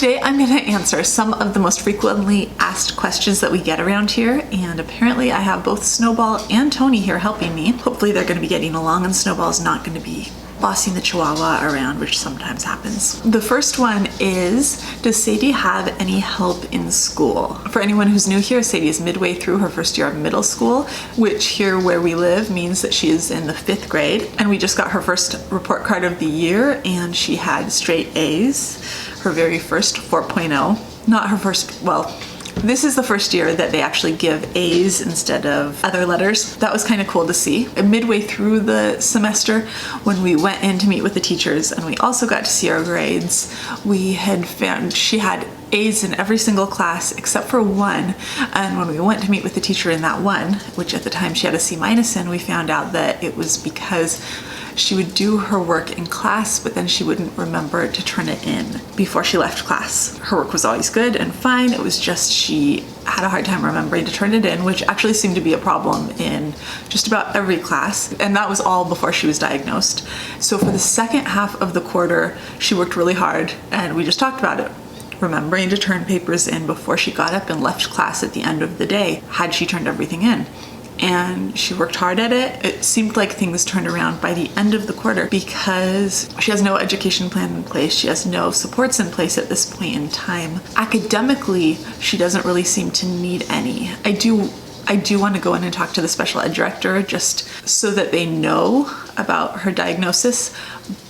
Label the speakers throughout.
Speaker 1: Today I'm going to answer some of the most frequently asked questions that we get around here, and apparently I have both Snowball and Tony here helping me. Hopefully they're going to be getting along and Snowball's not going to be bossing the Chihuahua around, which sometimes happens. The first one is, does Sadie have any help in school? For anyone who's new here, Sadie is midway through her first year of middle school, which here where we live means that she is in the 5th grade. And we just got her first report card of the year and she had straight A's, her very first 4.0. Not her first, well, this is the first year that they actually give A's instead of other letters. That was kind of cool to see. Midway through the semester, when we went in to meet with the teachers and we also got to see our grades, we had found she had A's in every single class except for one. And when we went to meet with the teacher in that one, which at the time she had a C- in, we found out that it was because she would do her work in class, but then she wouldn't remember to turn it in before she left class. Her work was always good and fine. It was just she had a hard time remembering to turn it in, which actually seemed to be a problem in just about every class. And that was all before she was diagnosed. So for the second half of the quarter, she worked really hard and we just talked about it. Remembering to turn papers in before she got up and left class at the end of the day, had she turned everything in. And she worked hard at it. It seemed like things turned around by the end of the quarter because she has no education plan in place. She has no supports in place at this point in time. Academically, she doesn't really seem to need any. I do want to go in and talk to the special ed director just so that they know about her diagnosis,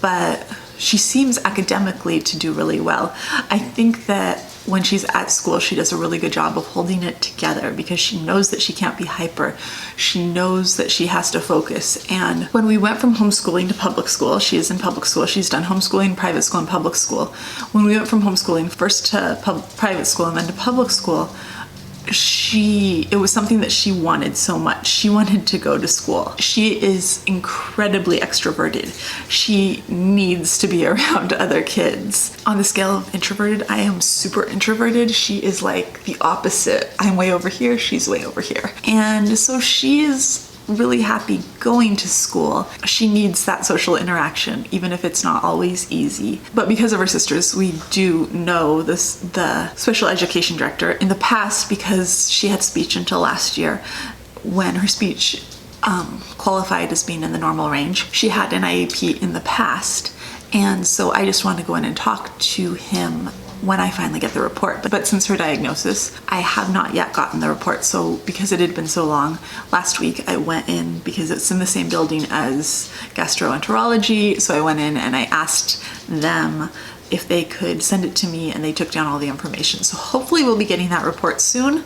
Speaker 1: but she seems academically to do really well. I think that when she's at school, she does a really good job of holding it together because she knows that she can't be hyper. She knows that she has to focus. And when we went from homeschooling to public school, she is in public school. She's done homeschooling, private school, and public school. When we went from homeschooling first to private school and then to public school, it was something that she wanted so much. She wanted to go to school. She is incredibly extroverted. She needs to be around other kids. On the scale of introverted, I am super introverted. She is like the opposite. I'm way over here, she's way over here. And so she is really happy going to school. She needs that social interaction, even if it's not always easy. But because of her sisters, we do know the special education director. In the past, because she had speech until last year, when her speech qualified as being in the normal range, she had an IEP in the past. And so I just want to go in and talk to him when I finally get the report. But since her diagnosis, I have not yet gotten the report. So because it had been so long, last week I went in because it's in the same building as gastroenterology. So I went in and I asked them if they could send it to me and they took down all the information. So hopefully we'll be getting that report soon,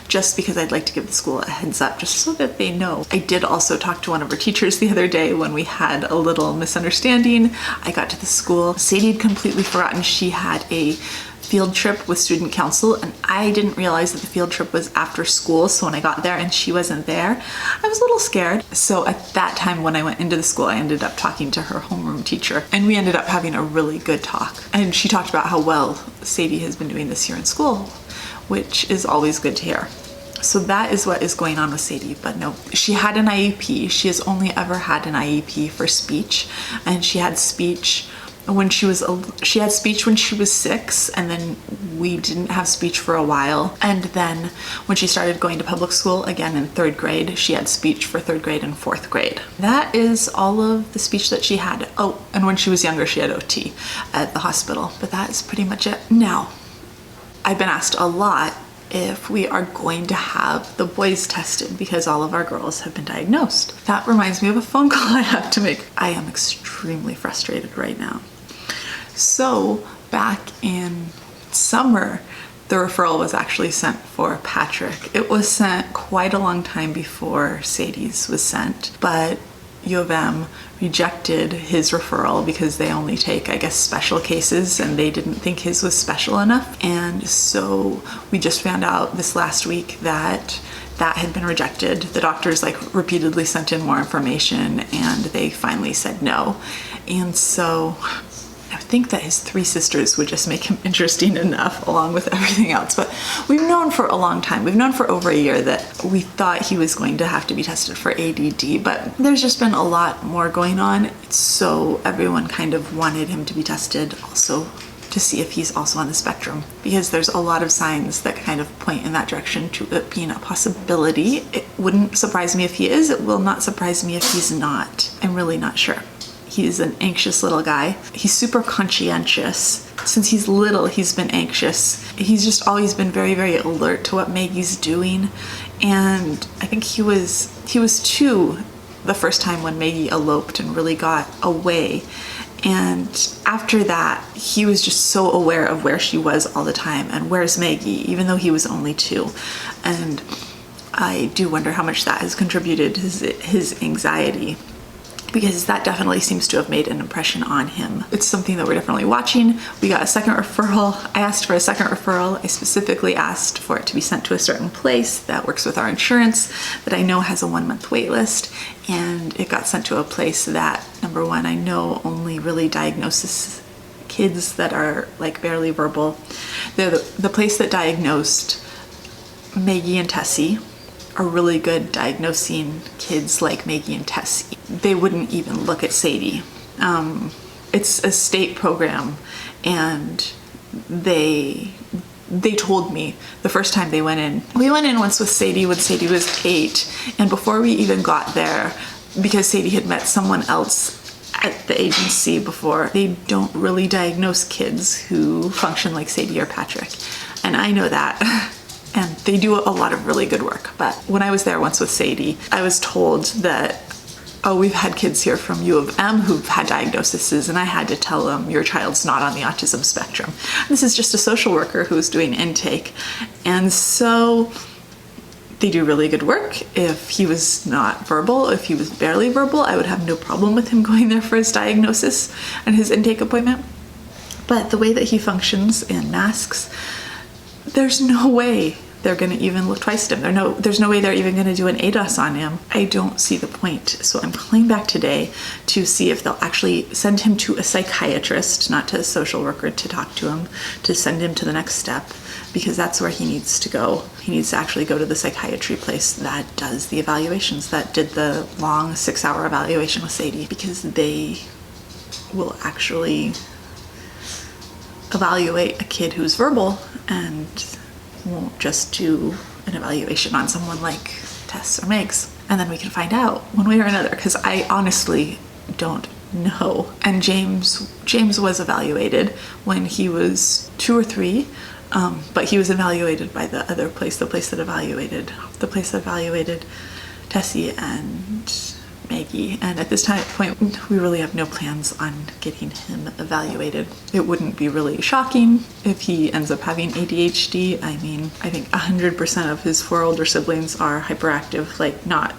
Speaker 1: just because I'd like to give the school a heads up just so that they know. I did also talk to one of our teachers the other day when we had a little misunderstanding. I got to the school. Sadie had completely forgotten she had a field trip with student council, and I didn't realize that the field trip was after school. So when I got there and she wasn't there, I was a little scared. So at that time when I went into the school, I ended up talking to her homeroom teacher and we ended up having a really good talk. And she talked about how well Sadie has been doing this year in school, which is always good to hear. So that is what is going on with Sadie. But no, she had an IEP. She has only ever had an IEP for speech, and she had speech when she was 6, and then we didn't have speech for a while. And then when she started going to public school again in 3rd grade, she had speech for 3rd grade and 4th grade. That is all of the speech that she had. Oh, and when she was younger, she had OT at the hospital, but that is pretty much it. Now, I've been asked a lot if we are going to have the boys tested because all of our girls have been diagnosed. That reminds me of a phone call I have to make. I am extremely frustrated right now. So back in summer, the referral was actually sent for Patrick. It was sent quite a long time before Sadie's was sent, but U of M rejected his referral because they only take, I guess, special cases, and they didn't think his was special enough. And so we just found out this last week that that had been rejected. The doctors repeatedly sent in more information and they finally said no. And so I think that his 3 sisters would just make him interesting enough along with everything else. But we've known for a long time, we've known for over a year that we thought he was going to have to be tested for ADD, but there's just been a lot more going on. So everyone kind of wanted him to be tested also to see if he's also on the spectrum, because there's a lot of signs that kind of point in that direction to it being a possibility. It wouldn't surprise me if he is. It will not surprise me if he's not. I'm really not sure. He's an anxious little guy. He's super conscientious. Since he's little, he's been anxious. He's just always been very, very alert to what Maggie's doing. And I think he was 2 the first time when Maggie eloped and really got away. And after that, he was just so aware of where she was all the time and where's Maggie, even though he was only 2. And I do wonder how much that has contributed to his anxiety, because that definitely seems to have made an impression on him. It's something that we're definitely watching. We got a second referral. I asked for a second referral. I specifically asked for it to be sent to a certain place that works with our insurance that I know has a 1-month wait list. And it got sent to a place that, number one, I know only really diagnoses kids that are like barely verbal. They're the place that diagnosed Maggie and Tessie are really good diagnosing kids like Maggie and Tessie. They wouldn't even look at Sadie. It's a state program, and they told me the first time they went in. We went in once with Sadie when Sadie was 8, and before we even got there, because Sadie had met someone else at the agency before, they don't really diagnose kids who function like Sadie or Patrick. And I know that. And they do a lot of really good work. But when I was there once with Sadie, I was told that, oh, we've had kids here from U of M who've had diagnoses, and I had to tell them your child's not on the autism spectrum. This is just a social worker who's doing intake. And so they do really good work. If he was not verbal, if he was barely verbal, I would have no problem with him going there for his diagnosis and his intake appointment. But the way that he functions in masks, there's no way they're going to even look twice at him. There's no way they're even going to do an ADOS on him. I don't see the point. So I'm calling back today to see if they'll actually send him to a psychiatrist, not to a social worker, to talk to him, to send him to the next step, because that's where he needs to go. He needs to actually go to the psychiatry place that does the evaluations, that did the long 6-hour evaluation with Sadie, because they will actually evaluate a kid who's verbal and won't just do an evaluation on someone like Tess or Megs. And then we can find out one way or another, because I honestly don't know. And James was evaluated when he was 2 or 3, but he was evaluated by the other place, the place that evaluated Tessie and Maggie. And at this point, we really have no plans on getting him evaluated. It wouldn't be really shocking if he ends up having ADHD. I mean, I think 100% of his 4 older siblings are hyperactive, like not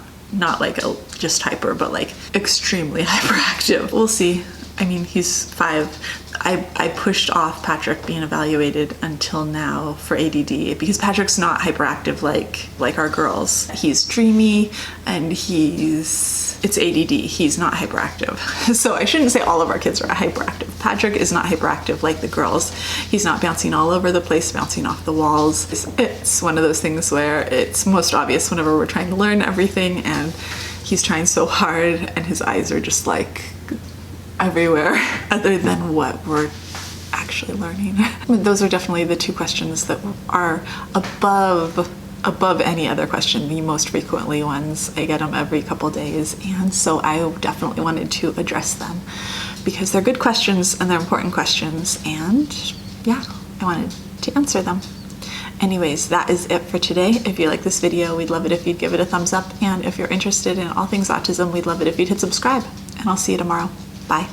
Speaker 1: like just hyper, but like extremely hyperactive. We'll see. I mean, he's 5. I pushed off Patrick being evaluated until now for ADD, because Patrick's not hyperactive like our girls. He's dreamy and it's ADD. He's not hyperactive. So I shouldn't say all of our kids are hyperactive. Patrick is not hyperactive like the girls. He's not bouncing all over the place, bouncing off the walls. It's one of those things where it's most obvious whenever we're trying to learn everything, and he's trying so hard and his eyes are just like everywhere other than what we're actually learning. Those are definitely the 2 questions that are above any other question, the most frequently ones. I get them every couple days, and so I definitely wanted to address them because they're good questions and they're important questions, and yeah, I wanted to answer them. Anyways, that is it for today. If you like this video, we'd love it if you'd give it a thumbs up, and if you're interested in all things autism, we'd love it if you'd hit subscribe, and I'll see you tomorrow. Bye.